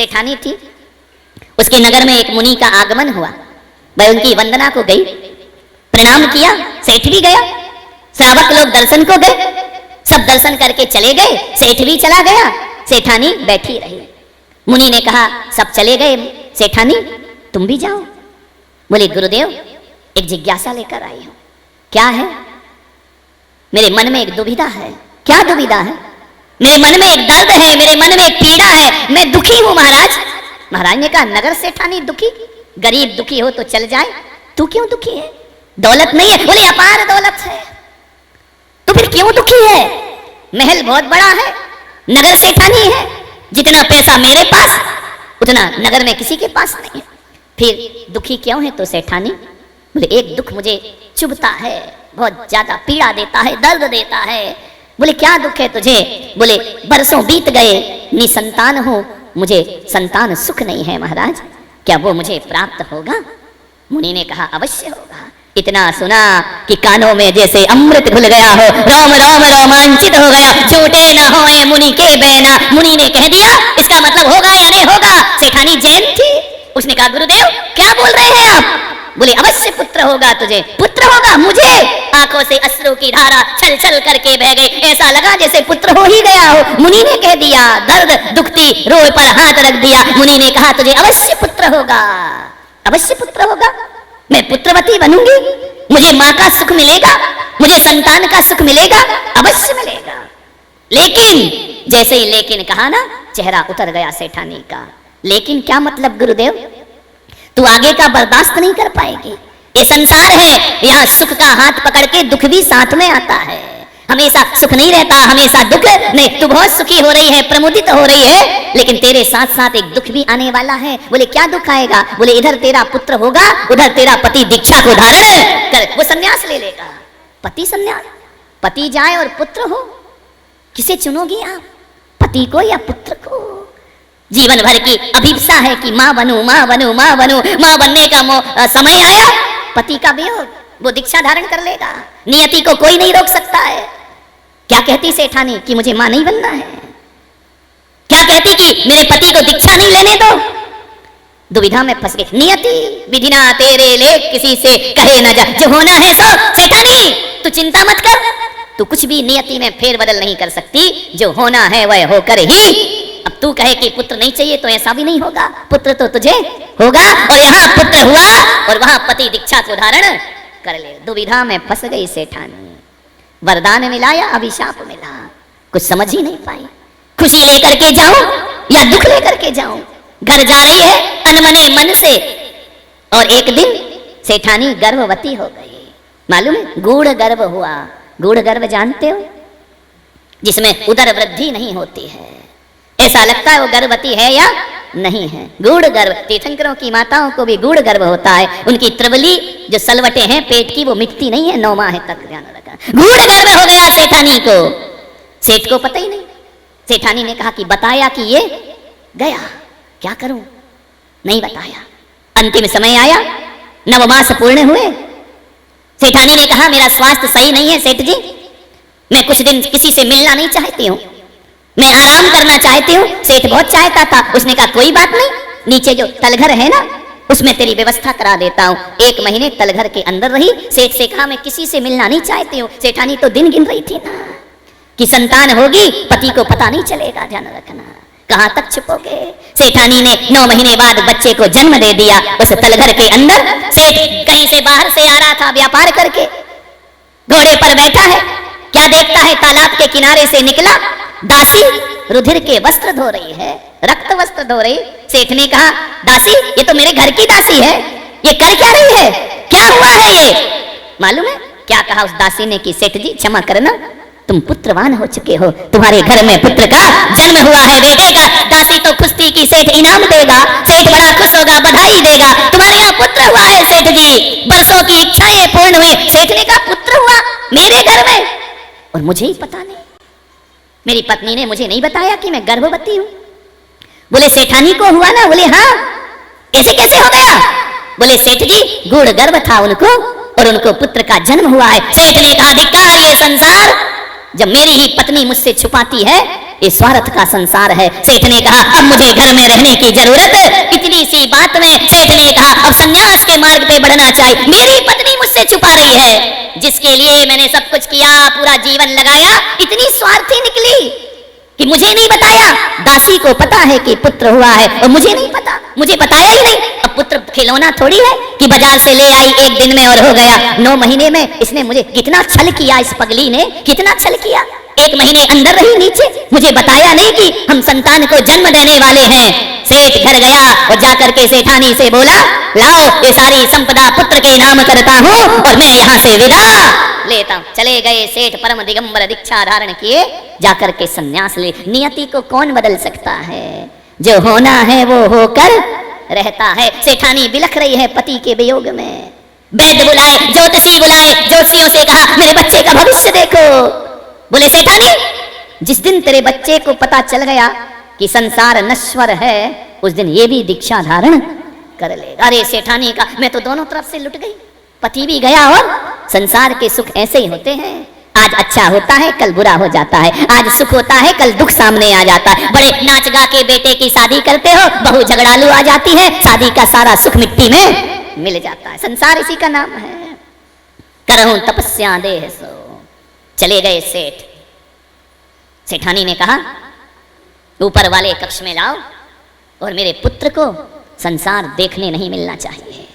सेठानी थी, उसके नगर में एक मुनि का आगमन हुआ। वह उनकी वंदना को गई, प्रणाम किया, सेठ भी गया, श्रावक लोग दर्शन को गए, सब दर्शन करके चले गए, सेठ भी चला गया, सेठानी बैठी रही। मुनि ने कहा सब चले गए, सेठानी तुम भी जाओ। बोले गुरुदेव एक जिज्ञासा लेकर आई हूं। क्या है? मेरे मन में एक दुविधा है। क्या दुविधा है? मेरे मन में एक दर्द है, मेरे मन में एक पीड़ा है, मैं दुखी हूं महाराज। महाराज ने कहा नगर सेठानी दुखी? गरीब दुखी हो तो चल जाए, तू क्यों दुखी है? दौलत नहीं है? बोले अपार दौलत है। तो फिर क्यों दुखी है? महल बहुत बड़ा है, नगर सेठानी है, जितना पैसा मेरे पास उतना नगर में किसी के पास नहीं है, फिर दुखी क्यों है तो सेठानी? बोले एक दुख मुझे चुभता है, बहुत ज्यादा पीड़ा देता है, दर्द देता है। बोले क्या दुख है तुझे? बोले बरसों बीत गए, निसंतान हूं, मुझे संतान सुख नहीं है महाराज, क्या वो मुझे प्राप्त होगा? मुनि ने कहा अवश्य होगा। इतना सुना कि कानों में जैसे अमृत घुल गया हो, रोम रोम रोमांचित हो गया। झूठे न होए मुनि के बहना। मुनि ने कह दिया इसका मतलब होगा या नहीं होगा। सेठानी जैन थी, उसने कहा गुरुदेव क्या बोल रहे हैं आप? बोले अवश्य पुत्र होगा तुझे। पुत्र होगा मुझे? आंखों से अश्रु की धारा छल छल करके बह गई, ऐसा लगा जैसे पुत्र हो ही गया हो। मुनि ने कह दिया, दर्द दुखती रोए पर हाथ रख दिया। मुनि ने कहा तुझे अवश्य पुत्र होगा, अवश्य पुत्र होगा, मैं पुत्रवती बनूंगी, मुझे मां का सुख मिलेगा, मुझे संतान का सुख मिलेगा, अवश्य मिलेगा। लेकिन जैसे ही लेकिन कहा ना, चेहरा उतर गया सेठानी का। लेकिन क्या मतलब गुरुदेव? तू आगे का बर्दाश्त नहीं कर पाएगी। ये संसार है, यहाँ सुख का हाथ पकड़ के दुख भी साथ में आता है। हमेशा सुख नहीं रहता, हमेशा दुख नहीं। तू बहुत सुखी हो रही है, प्रमुदित हो रही है, लेकिन तेरे साथ साथ एक दुख भी आने वाला है। बोले क्या दुख आएगा? बोले इधर तेरा पुत्र होगा, उधर तेरा पति दीक्षा को धारण कर वो सन्यास ले लेगा। पति सन्यास, पति जाए और पुत्र हो, किसे चुनोगी आप? पति को या पुत्र को? जीवन भर की अभिप्सा है कि मां बनूं, मां बनूं, मां बनूं। मां बनने का समय आया, पति का वियोग, वो दीक्षा धारण कर लेगा। नियति को कोई नहीं रोक सकता है। क्या कहती सेठानी कि मुझे मां नहीं बनना है? क्या कहती कि मेरे पति को दीक्षा नहीं लेने दो? दुविधा में फंस गई। नियति विधिना तेरे ले किसी से कहे न जा, जो होना है सो। सेठानी तू चिंता मत कर, तू कुछ भी नियति में फेरबदल नहीं कर सकती, जो होना है वह होकर ही। अब तू कहे कि पुत्र नहीं चाहिए तो ऐसा भी नहीं होगा, पुत्र तो तुझे होगा। और यहाँ पुत्र हुआ और वहां पति दीक्षा को धारण कर ले। दुविधा में फंस गई सेठानी। वरदान मिला या अभिशाप मिला, कुछ समझ ही नहीं पाई। खुशी लेकर के जाऊं या दुख लेकर के जाऊं? घर जा रही है अनमने मन से, और एक दिन सेठानी गर्भवती हो गई। मालूम है? गूढ़ गर्भ हुआ। गूढ़ गर्भ जानते हो? जिसमें उदर वृद्धि नहीं होती है, ऐसा लगता है वो गर्भवती है या नहीं है। गूढ़ गर्भ, तीर्थंकरों की माताओं को भी गूढ़ गर्भ होता है। उनकी त्रिवली जो सलवटे हैं पेट की, वो मिटती नहीं है 9 माह तक, ध्यान रखा। गूढ़ गर्भ हो गया सेठानी को। सेठ को पता ही नहीं। सेठानी ने कहा कि बताया कि ये गया, क्या करूं? नहीं बताया। अंतिम समय आया, 9 मास पूर्ण हुए। सेठानी ने कहा मेरा स्वास्थ्य सही नहीं है सेठ जी, मैं कुछ दिन किसी से मिलना नहीं चाहती हूँ, मैं आराम करना चाहती हूँ। सेठ बहुत चाहता था। उसने कहा कोई बात नहीं, नीचे जो तलघर है ना, उसमें तेरी व्यवस्था करा देता हूँ। 1 महीने तलघर के अंदर रही। सेठ से कहा मैं किसी से मिलना नहीं चाहती हूँ। सेठानी तो दिन गिन रही थी ना कि संतान होगी, पति को पता नहीं चलेगा, ध्यान रखना। कहां तक छुपोगे? सेठानी ने 9 महीने बाद बच्चे को जन्म दे दिया उस तलघर के अंदर। सेठ कहीं से बाहर से आ रहा था व्यापार करके, घोड़े पर बैठा है। क्या देखता है? तालाब के किनारे से निकला दासी रुधिर के वस्त्र धो रही है, रक्त वस्त्र धो रही। सेठ ने कहा दासी ये तो मेरे घर की दासी है, ये कर क्या रही है? क्या हुआ है ये? मालूम है क्या कहा उस दासी ने कि सेठ जी क्षमा करना, तुम पुत्रवान हो चुके हो, तुम्हारे घर में पुत्र का जन्म हुआ है, बेटे का। दासी तो खुश थी कि सेठ इनाम देगा, सेठ बड़ा खुश होगा, बधाई देगा, तुम्हारे यहाँ पुत्र हुआ है सेठ जी, बरसों की इच्छाएं पूर्ण हुई। सेठ ने कहा पुत्र हुआ मेरे घर में और मुझे ही पता नहीं, मेरी पत्नी ने मुझे नहीं बताया कि मैं गर्भवती हूं। बोले सेठानी को हुआ ना? बोले हाँ। ऐसे कैसे हो गया? बोले सेठ जी गूढ़ गर्भ था उनको और उनको पुत्र का जन्म हुआ है। सेठ ने कहा धिक्कार ये संसार, जब मेरी ही पत्नी मुझसे छुपाती है, ये स्वार्थ का संसार है। सेठ ने कहा अब मुझे घर में रहने की जरूरत, इतनी सी बात में सेठ ने कहा अब संन्यास के मार्ग पे बढ़ना चाहिए। मेरी पत्नी मुझसे छुपा रही है, जिसके लिए मैंने सब कुछ किया, पूरा जीवन लगाया, इतनी स्वार्थी निकली कि मुझे नहीं बताया। दासी को पता है कि पुत्र हुआ है और मुझे नहीं पता, मुझे बताया ही नहीं। अब पुत्र खिलौना थोड़ी है कि बाजार से ले आई एक दिन में और हो गया। 9 महीने में इसने मुझे कितना छल किया, इस पगली ने कितना छल किया। 1 महीने अंदर रही नीचे, मुझे बताया नहीं कि हम संतान को जन्म देने वाले हैं। सेठ घर गया और जाकर के सेठानी से बोला लाओ ये सारी संपदा पुत्र के नाम करता हूँ और मैं यहाँ से विदा लेता हूँ। चले गए सेठ परम दिगंबर दीक्षा धारण किए, जाकर के संन्यास ले। नियति को कौन बदल सकता है, जो होना है वो होकर रहता है। सेठानी बिलख रही है पति के वियोग में। वैद्य बुलाए, ज्योतिषी बुलाए, ज्योतिषियों से कहा मेरे बच्चे का भविष्य देखो। बोले सेठानी जिस दिन तेरे बच्चे को पता चल गया कि संसार नश्वर है, उस दिन ये भी दीक्षा धारण कर लेगा। अरे सेठानी का मैं तो दोनों तरफ से लुट गई, पति भी गया और संसार के सुख ऐसे ही होते हैं। आज अच्छा होता है कल बुरा हो जाता है, आज सुख होता है कल दुख सामने आ जाता है। बड़े नाच गा के बेटे की शादी करते हो, बहू झगड़ालू आ जाती है, शादी का सारा सुख मिट्टी में मिल जाता है। संसार इसी का नाम है। करहूं तपस्या देह सो। चले गए सेठ। सेठानी ने कहा ऊपर वाले कक्ष में लाओ और मेरे पुत्र को संसार देखने नहीं मिलना चाहिए।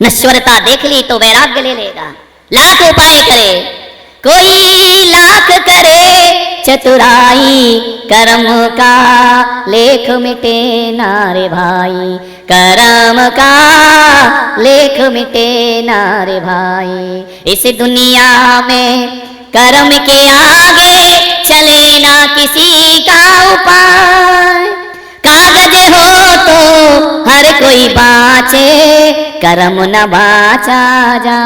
नश्वरता देख ली तो वैराग्य ले लेगा। लाख उपाय करे, कोई लाख करे चतुराई, कर्म का लेख मिटे ना रे भाई, कर्म का लेख मिटे ना रे भाई। इस दुनिया में कर्म के आगे चले ना किसी का उपाय। कागज हो तो हर कोई बाँचे, कर्म न बाँचा जा।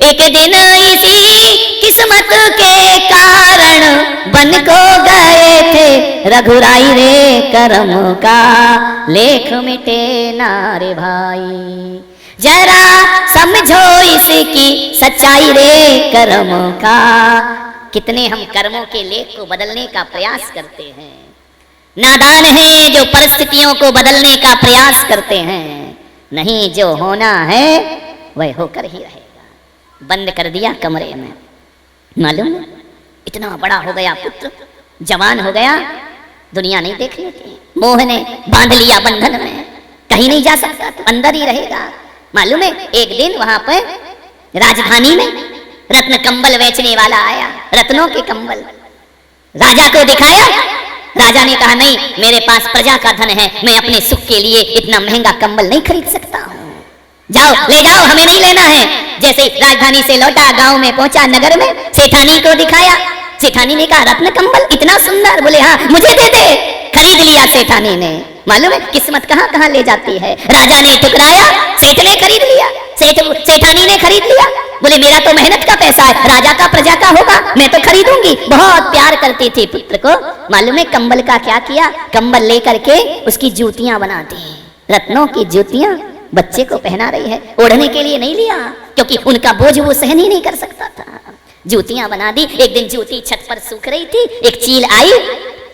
एक दिन इसी किस्मत के कारण बन को गए थे रघुराई रे, कर्म का लेख मिटे ना रे भाई। जरा समझो इसकी सच्चाई रे, कर्म का। कितने हम कर्मों के लेख को बदलने का प्रयास करते हैं। नादान हैं जो परिस्थितियों को बदलने का प्रयास करते हैं। नहीं, जो होना है वह होकर ही रहेगा। बंद कर दिया कमरे में। मालूम इतना बड़ा हो गया पुत्र, जवान हो गया, दुनिया नहीं देख लेती। मोह ने बांध लिया बंधन में, कहीं नहीं जा सकता, तो अंदर ही रहेगा। मालूम है एक दिन वहां पर राजधानी में रत्न कंबल बेचने वाला आया। रत्नों के कंबल राजा को दिखाया। राजा ने कहा नहीं, मेरे पास प्रजा का धन है, मैं अपने सुख के लिए इतना महंगा कंबल नहीं खरीद सकता हूँ। जाओ ले जाओ, हमें नहीं लेना है। जैसे राजधानी से लौटा, गांव में पहुंचा, नगर में सेठानी को दिखाया। सेठानी ने कहा रत्न कंबल इतना सुंदर। बोले हाँ मुझे दे दे। खरीद लिया सेठानी ने। मालूम है किस्मत कहाँ कहाँ ले जाती है। राजा ने ठुकराया, सेठ ने खरीद लिया, सेठानी ने खरीद लिया। बोले मेरा तो मेहनत का पैसा है, राजा का प्रजा का होगा, मैं तो खरीदूंगी। बहुत प्यार करती थी पुत्र को। मालूम है कंबल का क्या किया, कंबल लेकर के उसकी जूतियां बना दी। रत्नों की जूतियां बच्चे को पहना रही है। ओढ़ने के लिए नहीं लिया, क्योंकि उनका बोझ वो सहन ही नहीं कर सकता था। जूतियां बना दी। एक दिन जूती छत पर सूख रही थी, एक चील आई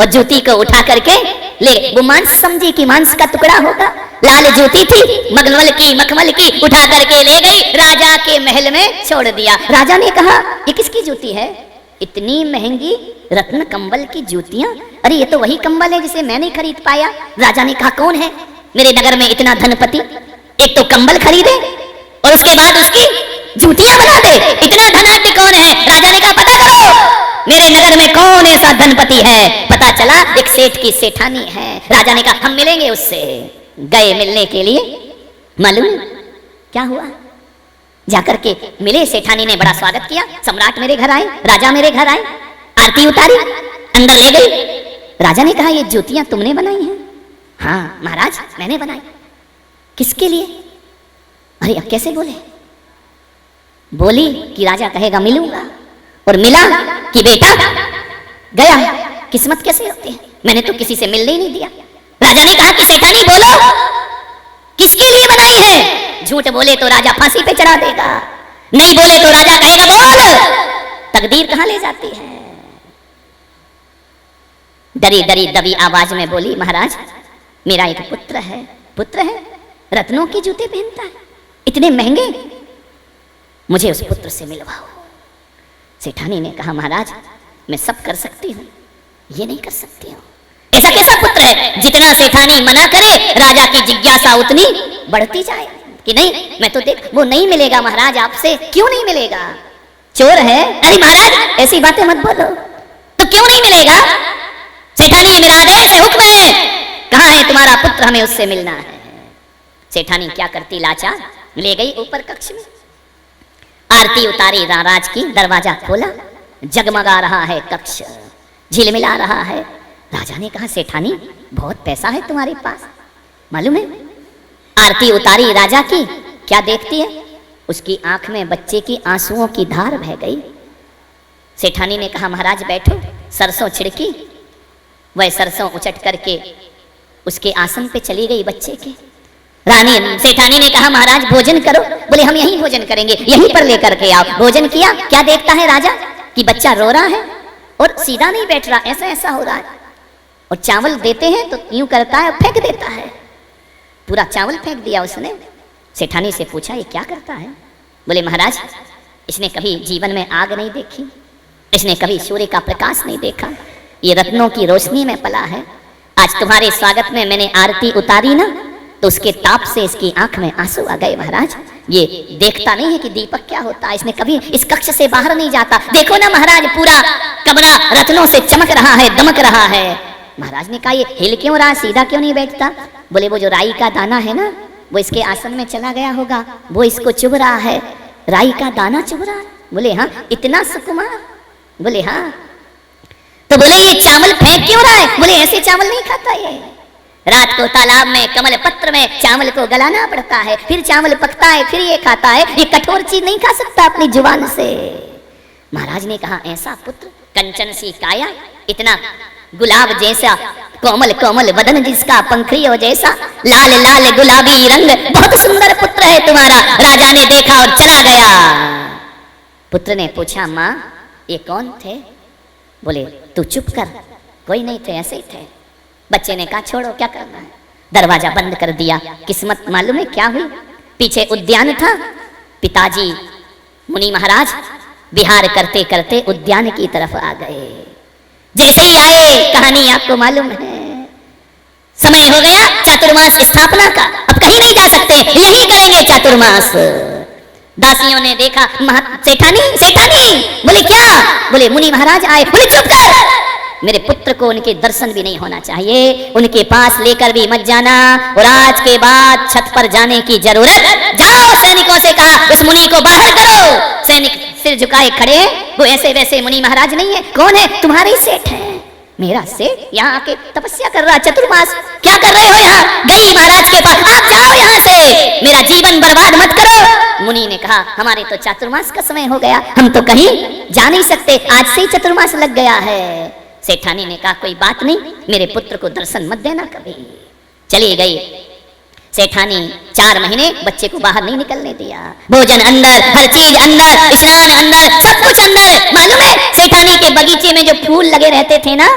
और जूती को उठा करके ले। वो मांस समझी कि मांस का टुकड़ा होगा। लाल जूती थी, मखमल की उठा करके ले गई, राजा के महल में छोड़ दिया। राजा ने कहा ये किसकी जूती है, इतनी महंगी रत्न कंबल की जूतियां? अरे ये तो वही कंबल है जिसे मैं नहीं खरीद पाया। राजा ने कहा कौन है मेरे नगर में इतना धनपति, एक तो कंबल खरीदे और उसके बाद उसकी जूतियां बना दे, इतना धनाढ्य कौन है? राजा ने कहा पता करो मेरे नगर में कौन ऐसा धनपति है। पता चला एक सेठ की सेठानी है। राजा ने कहा हम मिलेंगे उससे। गए मिलने के लिए। मालूम क्या हुआ, जाकर के मिले। सेठानी ने बड़ा स्वागत किया। सम्राट मेरे घर आए, राजा मेरे घर आए, आरती उतारी, अंदर ले गई। राजा ने कहा ये जूतियां तुमने बनाई हैं? हाँ महाराज मैंने बनाई। किसके लिए? अरे अब कैसे बोले? बोली कि राजा कहेगा मिलूंगा, और मिला कि बेटा गया। किस्मत कैसे होती है, मैंने तो किसी से मिलने ही नहीं दिया। राजा ने कहा कि सेठानी बोलो किसके लिए बनाई है? झूठ बोले तो राजा फांसी पे चढ़ा देगा, नहीं बोले तो राजा कहेगा बोल। तकदीर कहां ले जाती है। डरी डरी दबी आवाज में बोली, महाराज मेरा एक पुत्र है, रत्नों के जूते पहनता है, इतने महंगे, मुझे उस पुत्र से मिलवाओ। सेठानी ने कहा, महाराज मैं सब कर सकती हूँ, ये नहीं कर सकती हूँ। ऐसा कैसा पुत्र है? जितना सेठानी मना करे राजा की जिज्ञासा उतनी बढ़ती जाए कि नहीं मैं तो देख, वो नहीं मिलेगा महाराज आपसे। क्यों नहीं मिलेगा? चोर है? अरे महाराज ऐसी बातें मत बोलो, तो क्यों नहीं मिलेगा? सेठानी मेरा आदेश है, हुक्म है, कहाँ है तुम्हारा पुत्र, हमें उससे मिलना है। सेठानी क्या करती लाचार, ले गई ऊपर कक्ष में, आरती उतारी राज की, दरवाजा खोला, जगमगा रहा है कक्ष, झिलमिला रहा है। राजा ने कहा, सेठानी बहुत पैसा है तुम्हारे पास, मालूम है? आरती उतारी राजा की, क्या देखती है? उसकी आंख में बच्चे की आंसुओं की धार बह गई। सेठानी ने कहा, महाराज बैठो। सरसों छिड़की, वह सरसों उचट करके उसके आसन पे चली गई बच्चे के। रानी सेठानी ने कहा, महाराज भोजन करो। बोले, हम यहीं भोजन करेंगे, यहीं पर लेकर के आओ। भोजन किया। क्या देखता है राजा कि बच्चा रो रहा है और सीधा नहीं बैठ रहा, ऐसा ऐसा हो रहा है। और चावल देते हैं तो यूं करता है, फेंक देता है, पूरा चावल फेंक दिया उसने। सेठानी से पूछा, ये क्या करता है? बोले, महाराज इसने कभी जीवन में आग नहीं देखी, इसने कभी सूर्य का प्रकाश नहीं देखा, ये रत्नों की रोशनी में पला है। आज तुम्हारे स्वागत में मैंने आरती उतारी ना, तो उसके ताप से इसकी आंख में आंसू आ गए। महाराज ये देखता नहीं है कि दीपक क्या होता है, इसने कभी इस कक्ष से बाहर नहीं जाता। देखो ना महाराज, पूरा कमरा रत्नों से चमक रहा है, दमक रहा है। महाराज ने कहा, ये हिल क्यों रहा, सीधा क्यों नहीं बैठता? बोले, वो जो राई का दाना है ना, वो इसके आसन में चला गया होगा, वो इसको चुभ रहा है। राई का दाना चुभ रहा है? बोले, हाँ। इतना सुकुमार? बोले, हाँ। तो बोले, ये चावल फेंक क्यों रहा है? बोले, ऐसे चावल नहीं खाता ये, रात को तालाब में कमल पत्र में चावल को गलाना पड़ता है, फिर चावल पकता है, फिर ये खाता है, ये कठोर चीज नहीं खा सकता अपनी जुबान से। महाराज ने कहा, ऐसा पुत्र, कंचन सी काया, इतना गुलाब जैसा कोमल कोमल वदन, जिसका पंखड़ियों जैसा लाल लाल गुलाबी रंग, बहुत सुंदर पुत्र है तुम्हारा। राजा ने देखा और चला गया। पुत्र ने पूछा, माँ ये कौन थे? बोले, तू चुप कर, कोई नहीं थे, ऐसे ही थे। बच्चे ने कहा, छोड़ो, क्या करना है। दरवाजा बंद कर दिया। किस्मत मालूम है क्या हुई? पीछे उद्यान था, पिताजी मुनि महाराज विहार करते करते उद्यान की तरफ आ गए। जैसे ही आए, कहानी आपको मालूम है, समय हो गया चातुर्मास स्थापना का, अब कहीं नहीं जा सकते, यही करेंगे चातुर्मास। दासियों ने देखा, सेठानी सेठानी। बोले, क्या? बोले, मुनि महाराज आए। बोले, चुप कर, मेरे पुत्र को उनके दर्शन भी नहीं होना चाहिए, उनके पास लेकर भी मत जाना, और आज के बाद छत पर जाने की जरूरत। जाओ, सैनिकों से कहा उस मुनि को बाहर करो। सैनिक सिर झुकाए खड़े हैं, वो ऐसे वैसे मुनि महाराज नहीं है। कौन है? तुम्हारे सेठ है। मेरा सेठ यहाँ आके तपस्या कर रहा, चतुर्मास, क्या कर रहे हो यहाँ? गई महाराज के पास, आप जाओ यहाँ से, मेरा जीवन बर्बाद मत करो। मुनि ने कहा, हमारे तो चातुर्मास का समय हो गया, हम तो कहीं जा नहीं सकते, आज से ही चातुर्मास लग गया है। सेठानी ने कहा, कोई बात नहीं, मेरे पुत्र को दर्शन मत देना कभी। चली गई सेठानी। 4 महीने बच्चे को बाहर नहीं निकलने दिया। भोजन अंदर, हर चीज अंदर, स्नान अंदर, सब कुछ अंदर। मालूम है, सेठानी के बगीचे में जो फूल लगे रहते थे ना,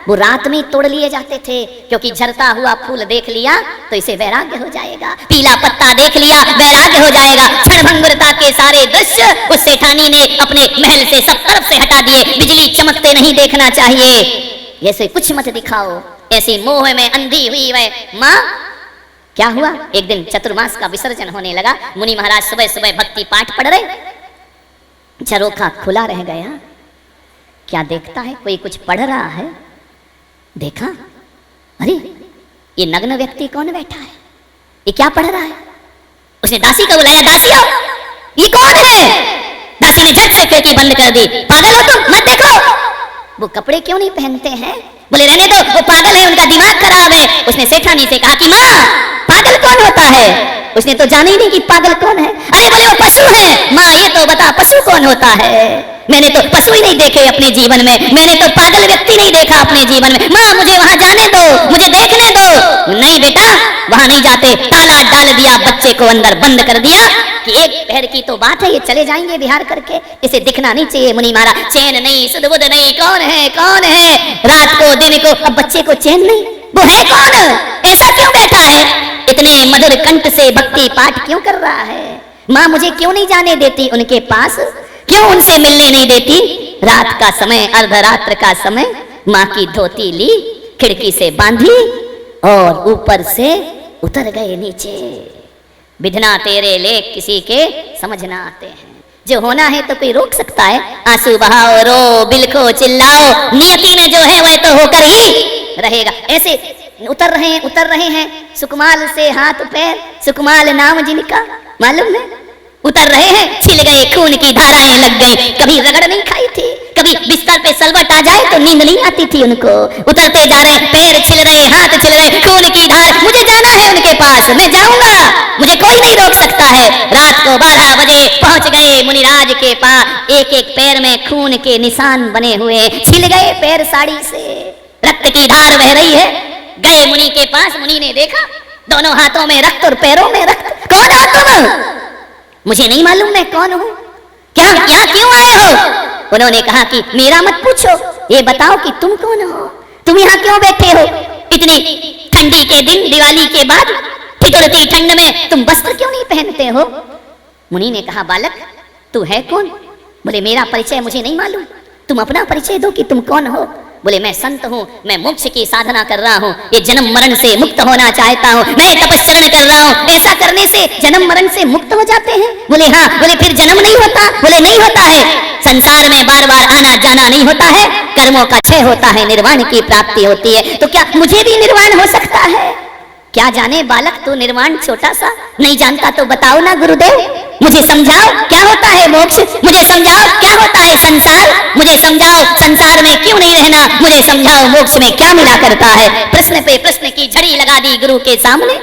वो रात में तोड़ लिए जाते थे, क्योंकि झरता हुआ फूल देख लिया तो इसे वैराग्य हो जाएगा, पीला पत्ता देख लिया वैराग्य हो जाएगा। क्षणभंगुरता के सारे दृश्य उस सेठानी ने अपने महल से सब तरफ से हटा दिए। बिजली चमकते नहीं देखना चाहिए, ऐसे कुछ मत दिखाओ, ऐसी मोह में अंधी हुई वह माँ। क्या हुआ? एक दिन चतुर्मास का विसर्जन होने लगा। मुनि महाराज सुबह सुबह भक्ति पाठ पढ़ रहे, झरोखा खुला रह गया। क्या देखता है, कोई कुछ पढ़ रहा है। देखा, अरे ये नग्न व्यक्ति कौन बैठा है, ये क्या पढ़ रहा है। उसने दासी को बुलाया, दासी आओ, ये कौन है। दासी ने झट से खिड़की बंद कर दी। पागल हो तुम, मत देखो। वो कपड़े क्यों नहीं पहनते हैं? बोले, रहने दो, वो पागल है, उनका दिमाग खराब है। उसने सेठानी से कहा कि माँ, पागल कौन होता है? उसने तो जाना ही नहीं कि पागल कौन है। अरे बोले, वो पशु है। माँ ये तो बता, पशु कौन होता है? मैंने तो पशु ही नहीं देखे अपने जीवन में, मैंने तो पागल व्यक्ति नहीं देखा अपने जीवन में। माँ मुझे वहां जाने दो, मुझे देखने दो। नहीं बेटा, वहां नहीं जाते, ताला डाल दिया, बच्चे को अंदर बंद कर दिया कि एक पहर की तो बात है, ये चले जाएंगे विहार करके, इसे दिखना नहीं चाहिए। मुनि महाराज चैन नहीं, सुध बुध नहीं, कौन है रात को दिन को, अब बच्चे को चैन नहीं, वो है कौन, ऐसा क्यों बैठा है, इतने मधुर कंठ से भक्ति पाठ क्यों कर रहा है, माँ मुझे क्यों नहीं जाने देती उनके पास, क्यों उनसे मिलने नहीं देती। रात का समय, अर्धरात्र का समय, माँ की धोती ली, खिड़की से बांधी और ऊपर से उतर गए नीचे। विधना तेरे लेख किसी के समझ ना आते हैं, जो होना है तो कोई रोक सकता है, आंसू बहाओ, रो, बिलखो, चिल्लाओ, नियति में जो है वह तो होकर ही रहेगा। ऐसे उतर रहे हैं सुकमाल से हाथ पैर, सुकमाल नाम जिनका, मालूम है, उतर रहे हैं, छिल गए, खून की धाराएं लग गई। कभी रगड़ नहीं खाई थी, कभी बिस्तर पे सलवट आ जाए तो नींद नहीं आती थी उनको। उतरते जा रहे, पैर छिल रहे, हाथ छिल रहे, खून की धार, मुझे जाना है उनके पास, मैं जाऊंगा, मुझे कोई नहीं रोक सकता है। रात को 12 बजे पहुंच गए मुनिराज के पास, एक एक पैर में खून के निशान बने हुए, छिल गए पैर साड़ी से, रक्त की धार बह रही है। गए मुनि के पास, मुनि ने देखा दोनों हाथों में रक्त और पैरों में रक्त। कौन हो तुम? मुझे नहीं मालूम मैं कौन हूं, क्या यहाँ क्यों आए हो? उन्होंने कहा कि मेरा मत पूछो, ये बताओ कि तुम कौन हो, तुम यहाँ क्यों बैठे हो? इतनी ठंडी के दिन, दिवाली के बाद, ठिठुरती ठंड में तुम वस्त्र क्यों नहीं पहनते हो? मुनि ने कहा बालक तू है कौन? बोले मेरा परिचय मुझे नहीं मालूम, तुम अपना परिचय दो कि तुम कौन हो। बोले मैं संत हूँ, मैं मोक्ष की साधना कर रहा हूँ, ये जन्म मरण से मुक्त होना चाहता हूँ, मैं तपस्चरण कर रहा हूँ। ऐसा करने से जन्म मरण से मुक्त हो जाते हैं? बोले हाँ। बोले फिर जन्म नहीं होता? बोले नहीं होता है, संसार में बार बार आना जाना नहीं होता है, कर्मों का क्षय होता है, निर्वाण की प्राप्ति होती है। तो क्या मुझे भी निर्वाण हो सकता है? क्या जाने बालक तू निर्वाण छोटा सा नहीं जानता तो बताओ ना गुरुदेव, मुझे समझाओ क्या होता है मोक्ष, मुझे समझाओ क्या होता है संसार, मुझे समझाओ संसार में क्यों नहीं रहना, मुझे समझाओ मोक्ष में क्या मिला करता है। प्रश्न पे प्रश्न की झड़ी लगा दी गुरु के सामने।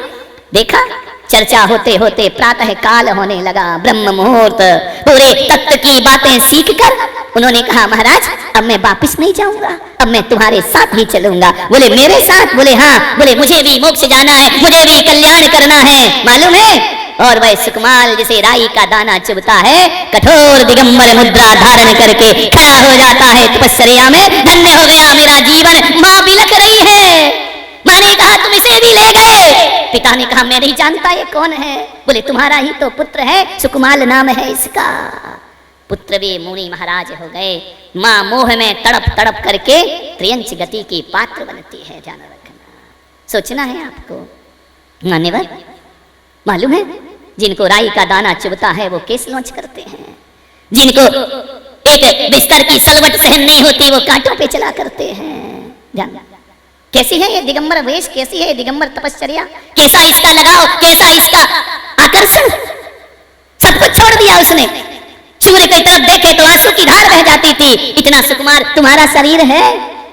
देखा चर्चा होते होते प्रातः काल होने लगा, ब्रह्म मुहूर्त, पूरे तत्व की बातें सीखकर उन्होंने कहा महाराज अब मैं वापिस नहीं जाऊंगा, अब मैं तुम्हारे साथ ही चलूंगा। बोले मेरे साथ? बोले हाँ। बोले मुझे भी मोक्ष जाना है, मुझे भी कल्याण करना है, मालूम है। और वह सुकमाल जिसे राई का दाना चुभता है, कठोर दिगंबर मुद्रा धारण करके खड़ा हो जाता है तपस्या में। धन्य हो गया मेरा जीवन, माँ बिलख रही है। माँ ने कहा तुम इसे भी ले गए? पिता ने कहा मैं नहीं जानता ये कौन है। बोले तुम्हारा ही तो पुत्र है, सुकमाल नाम है इसका। पुत्र भी मुनि महाराज हो गए। माँ मोह में तड़प तड़प करके त्रियंच गति की पात्र बनती है, ध्यान रखना, सोचना है आपको। मान्यवर मालूम है जिनको राई का दाना चुभता है वो केस लॉन्च करते हैं, जिनको एक बिस्तर की सलवट सहन नहीं होती वो कांटों पे चला करते हैं। ध्यान, कैसी है ये दिगंबर वेश, कैसी है ये दिगंबर तपश्चर्या, कैसा इसका लगाव, कैसा इसका आकर्षण। सब कुछ छोड़ दिया उसने, सूर्य की तरफ देखे तो आंसू की धार बह जाती थी। इतना सुकुमार तुम्हारा शरीर है,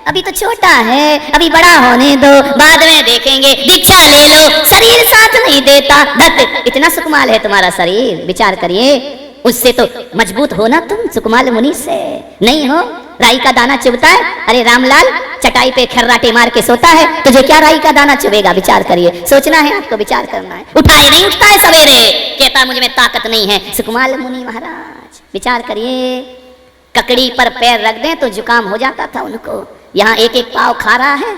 अभी तो छोटा है, अभी बड़ा होने दो, बाद में देखेंगे, दीक्षा ले लो, शरीर साथ नहीं देता। धत इतना सुकुमार है तुम्हारा शरीर, विचार करिए, उससे तो मजबूत हो ना तुम, सुकुमार मुनि से नहीं हो। राई का दाना चुभता है, अरे रामलाल चटाई पे खर्राटे मार के सोता है, तुझे क्या राई का दाना चुभेगा? विचार करिए, सोचना है आपको, विचार करना है। उठाए नहीं उठता है सवेरे, कहता मुझे में ताकत नहीं है। सुकुमार मुनि महाराज विचार करिए, ककड़ी पर पैर रख दें तो जुकाम हो जाता था उनको, यहाँ एक एक पाव खा रहा है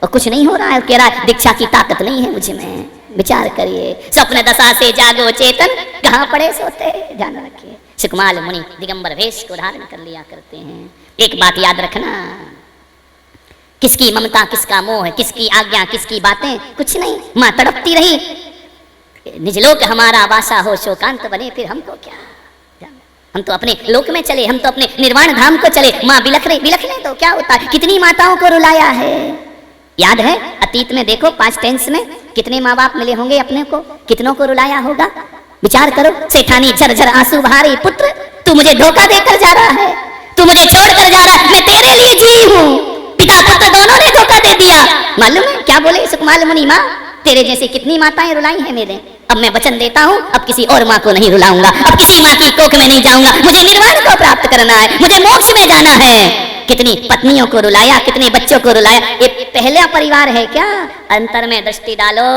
और कुछ नहीं हो रहा है, कह रहा है दीक्षा की ताकत नहीं है मुझ में। विचार करिए, स्वप्न दशा से जागो चेतन, कहाँ पड़े सोते। ध्यान रखिए, सुकुमार मुनि दिगंबर वेश को धारण कर लिया करते हैं। एक बात याद रखना, किसकी ममता, किसका मोह, किसकी आज्ञा, किसकी बातें, कुछ नहीं। माँ तड़पती रही, निजलोक हमारा वासा हो, शोकांत बने फिर हमको क्या, हम तो अपने लोक में चले, हम तो अपने निर्वाण धाम को चले। माँ बिलख रही, बिलखने तो क्या होता है, कितनी माताओं को रुलाया है। याद है अतीत में देखो, पास्ट टेंस में कितने माँ बाप मिले होंगे अपने को, कितनों को रुलाया होगा। विचार करो, सेठानी झरझर आंसू बहारी, पुत्र तू मुझे धोखा देकर जा रहा है, तू मुझे छोड़ कर जा रहा है, मैं तेरे लिए जी हूँ। पिता पुत्र दोनों ने धोखा दे दिया। मालूम है क्या बोले सुकुमार मुनि, माँ तेरे जैसे कितनी माताएं रुलाई हैं मेरे, अब मैं वचन देता हूँ अब किसी और माँ को नहीं रुलाऊंगा, अब किसी माँ की कोख में नहीं जाऊंगा, मुझे निर्वाण को प्राप्त करना है, मुझे मोक्ष में जाना है। कितनी पत्नियों को रुलाया, कितने बच्चों को रुलाया। ये पहला परिवार है क्या? अंतर में दृष्टि डालो,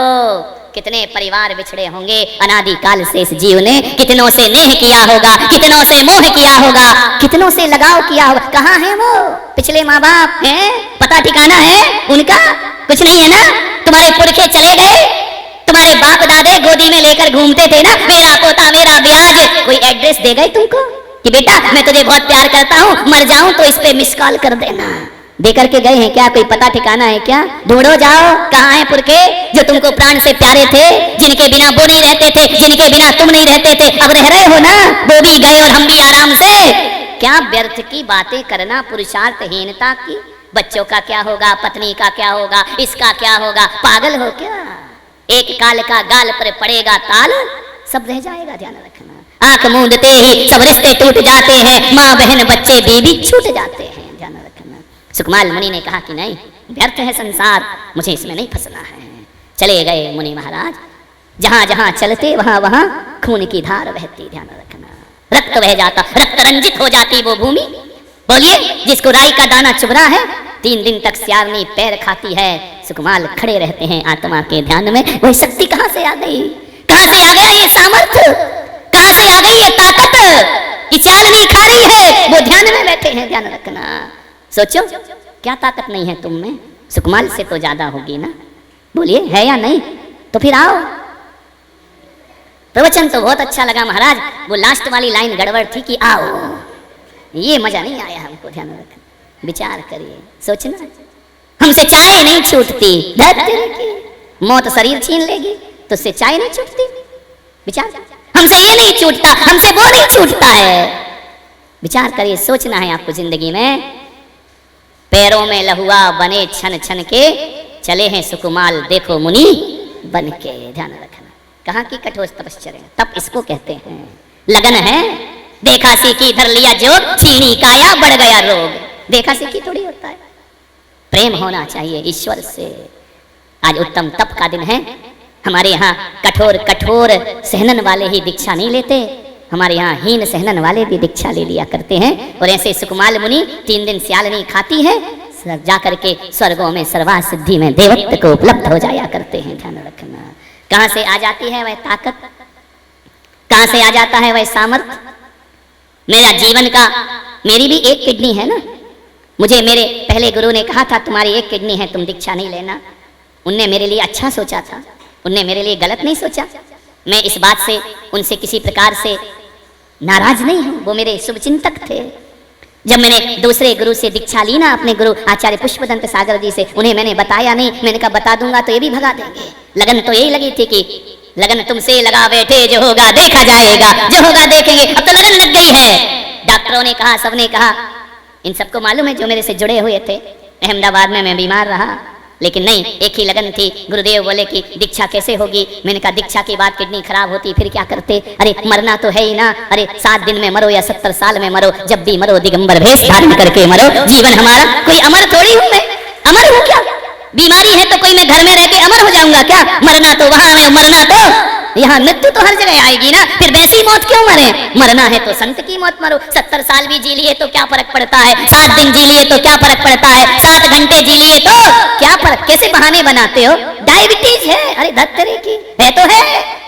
कितने परिवार बिछड़े होंगे। अनादि काल से इस जीव ने कितनों से नेह किया होगा, कितनों से मोह किया होगा, कितनों से लगाव किया होगा। कहाँ है वो पिछले माँ बाप हैं? पता ठिकाना है उनका? कुछ नहीं है ना। तुम्हारे पुरखे चले गए, तुम्हारे बाप दादे गोदी में लेकर घूमते थे ना, मेरा पोता मेरा ब्याज। कोई एड्रेस दे गए तुमको कि बेटा मैं तुझे बहुत प्यार करता हूँ, मर जाऊं तो इस पे मिस कॉल कर देना? दे करके गए हैं क्या? कोई पता ठिकाना है क्या? ढूंढो जाओ, कहाँ है पुरखे जो तुमको प्राण से प्यारे थे, जिनके बिना वो नहीं रहते थे, जिनके बिना तुम नहीं रहते थे। अब रह रहे हो ना, वो भी गए और हम भी आराम से। क्या व्यर्थ की बातें करना, पुरुषार्थहीनता की। बच्चों का क्या होगा, पत्नी का क्या होगा, इसका क्या होगा? पागल हो क्या? एक काल का गाल पर पड़ेगा ताल, सब रह जाएगा, ध्यान रखना। आंख मूंदते ही सब रिश्ते टूट जाते हैं, माँ बहन बच्चे बीवी छूट जाते हैं, ध्यान रखना। सुकमाल मुनि ने कहा कि नहीं, व्यर्थ है संसार, मुझे इसमें नहीं फंसना है। चले गए मुनि महाराज। जहां जहां चलते वहां वहां खून की धार बहती, ध्यान रखना। रक्त बह जाता, रक्त रंजित हो जाती वो भूमि। बोलिए, जिसको राई का दाना चुभना है, 3 दिन तक स्यावनी पैर खाती है। सुकमाल खड़े रहते हैं आत्मा के ध्यान में। वही शक्ति कहां से आ गई? कहां से आ गया ये सामर्थ्य? कहां से आ गई ये ताकत कि चालनी खा रही है? वो ध्यान में बैठे हैं, ध्यान रखना। सोचो, क्या ताकत नहीं है तुम में? सुकमाल से तो ज्यादा होगी ना। बोलिए, है या नहीं? तो फिर आओ। प्रवचन तो बहुत अच्छा लगा महाराज, वो लास्ट वाली लाइन गड़बड़ थी कि आओ, ये मजा नहीं आया हमको, ध्यान रखना। विचार करिए, सोचना। हमसे चाय नहीं छूटती, मौत शरीर छीन लेगी तो उससे चाय नहीं छूटती। विचार, हमसे ये नहीं छूटता, हमसे वो नहीं छूटता है। विचार करिए, सोचना है आपको जिंदगी में। पैरों में लहुआ बने छन छन के, चले हैं सुकुमाल देखो मुनि बन के, ध्यान रखना। कहाँ की कठोर तपश्चर्या, तप इसको कहते हैं। लगन है, देखा सीखी धर लिया जोग, छीनी काया बढ़ गया रोग। देखा सीखी थोड़ी होता है, प्रेम होना चाहिए ईश्वर से। आज उत्तम तप का दिन है। हमारे यहाँ कठोर कठोर सहनन वाले ही दीक्षा नहीं लेते, हमारे यहाँ हीन सहनन वाले भी दीक्षा ले लिया करते हैं। और ऐसे सुकुमाल मुनि 3 दिन स्यालनी खाती है, जाकर के स्वर्गों में सर्वा सिद्धि में देवत्व को उपलब्ध हो जाया करते हैं, ध्यान रखना। कहाँ से आ जाती है वह ताकत, कहाँ से आ जाता है वह सामर्थ्य? मेरा जीवन का, मेरी भी एक किडनी है ना। मुझे मेरे पहले गुरु ने कहा था तुम्हारी एक किडनी है, तुम दीक्षा नहीं लेना। उनने मेरे लिए अच्छा सोचा था, उनने मेरे लिए गलत नहीं सोचा। मैं इस बात से उनसे किसी प्रकार से नाराज नहीं हूं, वो मेरे शुभचिंतक थे। जब मैंने दूसरे गुरु से दीक्षा ली ना, अपने गुरु आचार्य पुष्पदंत सागर जी से, उन्हें मैंने बताया नहीं। मैंने कहा बता दूंगा तो ये भी भगा देंगे। लगन तो यही लगी थी कि लगन तुमसे लगा बैठे, जो होगा देखा जाएगा, जो होगा देखेंगे। अब तो लगन लग गई है। डॉक्टरों ने कहा, सबने कहा, इन सबको मालूम है जो मेरे से जुड़े हुए थे। अहमदाबाद में मैं बीमार रहा, लेकिन नहीं, एक ही लगन थी। गुरुदेव बोले कि दीक्षा कैसे होगी? मैंने कहा दीक्षा के बाद किडनी खराब होती फिर क्या करते? अरे मरना तो है ही ना। अरे 7 दिन में मरो या 70 साल में मरो, जब भी मरो दिगंबर भेष धारण करके मरो। जीवन हमारा कोई अमर थोड़ी हूं मैं, अमर हूं क्या? बीमारी है तो कोई मैं घर में रह के अमर हो जाऊंगा क्या? मरना तो वहां है, मरना तो यहाँ, मृत्यु तो हर जगह आएगी ना। फिर वैसी मौत क्यों मरे? मरना है तो संत की मौत मरो। 70 साल भी जी लिए तो क्या फर्क पड़ता है? 7 दिन जी लिए तो क्या फर्क पड़ता है? 7 घंटे जी लिए तो क्या फर्क? कैसे बहाने बनाते हो? डायबिटीज है, अरे धत्तरे की है तो है,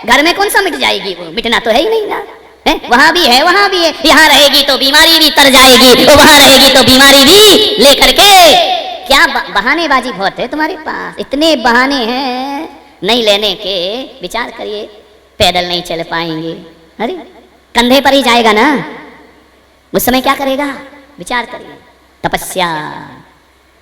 घर में कौन सा मिट जाएगी? वो मिटना तो है ही नहीं ना। वहां भी है, वहां भी है। यहाँ रहेगी तो बीमारी भी तर जाएगी, तो वहां रहेगी तो बीमारी भी लेकर के। क्या बहानेबाजी बहुत है तुम्हारे पास, इतने बहाने हैं नहीं लेने के। विचार करिए, पैदल नहीं चल पाएंगे, अरे कंधे पर ही जाएगा ना, उस समय क्या करेगा? विचार करिए। तपस्या